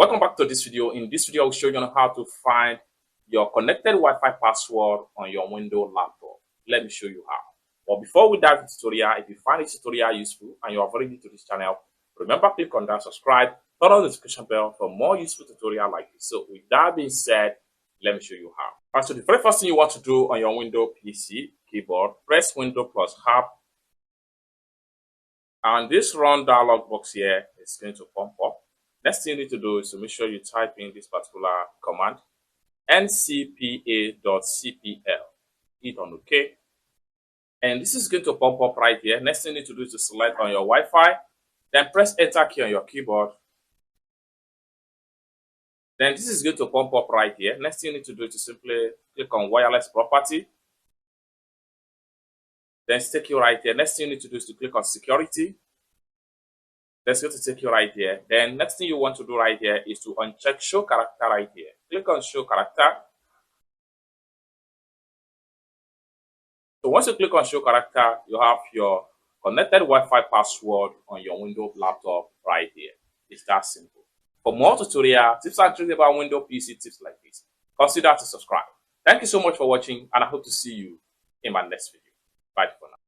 Welcome back to this video. In this video, I'll show you on how to find your connected Wi-Fi password on your Windows laptop. Let me show you how. But before we dive into the tutorial, if you find this tutorial useful and you are very new to this channel, remember click on that subscribe, turn on the notification bell for more useful tutorial like this. So with that being said, let me show you how. Alright, so the very first thing you want to do on your Windows PC keyboard, press Windows plus Hub. And this run dialog box here is going to pop up. Next thing you need to do is to make sure you type in this particular command, ncpa.cpl. Hit on OK. And this is going to pop up right here. Next thing you need to do is to select on your Wi-Fi, then press Enter key on your keyboard. Then this is going to pop up right here. Next thing you need to do is to simply click on Wireless Property. Then it's take you right here. Next thing you need to do is to click on Security. That's going to take you right here. Then next thing you want to do right here is to uncheck Show Character right here. Click on Show Character. So once you click on Show Character, you have your connected Wi-Fi password on your Windows laptop right here. It's that simple. For more tutorial tips and tricks about Windows PC tips like this, consider to subscribe. Thank you so much for watching, and I hope to see you in my next video. Bye for now.